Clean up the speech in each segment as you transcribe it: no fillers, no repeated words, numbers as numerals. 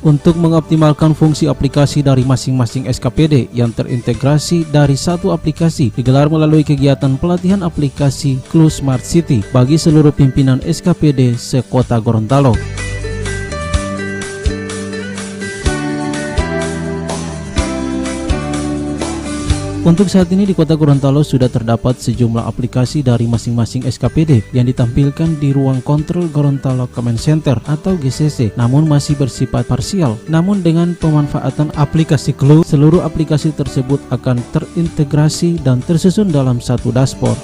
Untuk mengoptimalkan fungsi aplikasi dari masing-masing SKPD yang terintegrasi dari satu aplikasi, digelar melalui kegiatan pelatihan aplikasi Clue Smart City bagi seluruh pimpinan SKPD se-Kota Gorontalo. Untuk saat ini di Kota Gorontalo sudah terdapat sejumlah aplikasi dari masing-masing SKPD yang ditampilkan di ruang kontrol Gorontalo Command Center atau GCC, namun masih bersifat parsial. Namun dengan pemanfaatan aplikasi Clue, seluruh aplikasi tersebut akan terintegrasi dan tersusun dalam satu dashboard.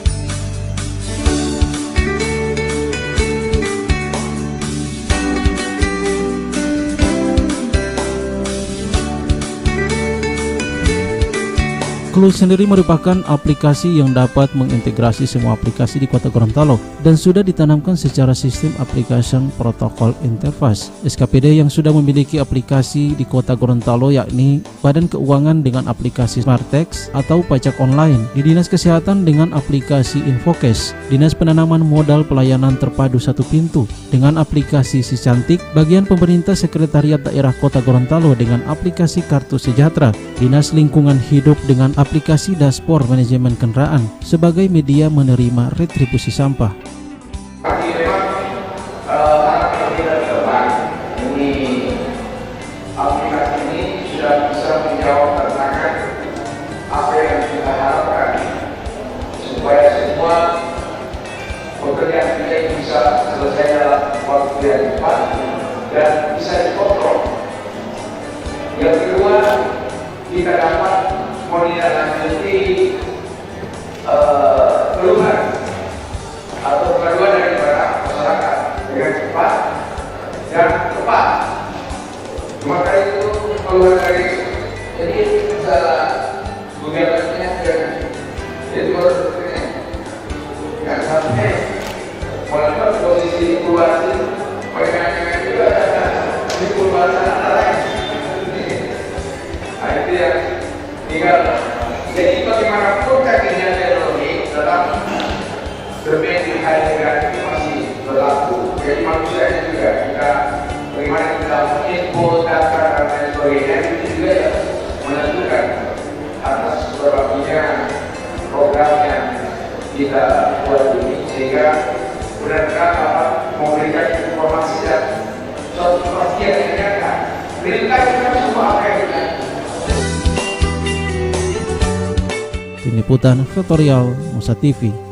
Clue sendiri merupakan aplikasi yang dapat mengintegrasi semua aplikasi di Kota Gorontalo dan sudah ditanamkan secara sistem application protocol interface. SKPD yang sudah memiliki aplikasi di Kota Gorontalo yakni Badan Keuangan dengan aplikasi Smartex atau pajak online, di Dinas Kesehatan dengan aplikasi Infocash, Dinas Penanaman Modal Pelayanan Terpadu Satu Pintu dengan aplikasi Si Cantik, bagian pemerintah Sekretariat Daerah Kota Gorontalo dengan aplikasi Kartu Sejahtera, Dinas Lingkungan Hidup dengan aplikasi Dashboard Manajemen Kendaraan sebagai media menerima retribusi sampah. Aplikasi ini sudah bisa menjawab tantangan apa yang kita harapkan supaya semua pekerjaan kita bisa selesai dalam waktu yang cepat dan bisa dikontrol. Yang kedua, kita dapat menindaklanjuti keluhan atau pengaduan dari para masyarakat dengan cepat dan tepat. Maka itu keluhan dari jadi salah gugatannya jadi baru seperti nggak sampai walaupun posisi keluar mereka juga di keluar lain. Itu yang tinggal. Jadi bagaimanapun kakinya teknologi tetap bermain di hari negara itu masih berlaku. Jadi manusianya juga kita bagaimana kita input data dan lain sebagainya itu juga menentukan atas berbaginya program yang kita buat ini sehingga benar-benar dapat memberikan informasi dan suatu kepastian yang nyata. Berikan kita semua apa yang kita. Tim Liputan Vektorial Nusa TV.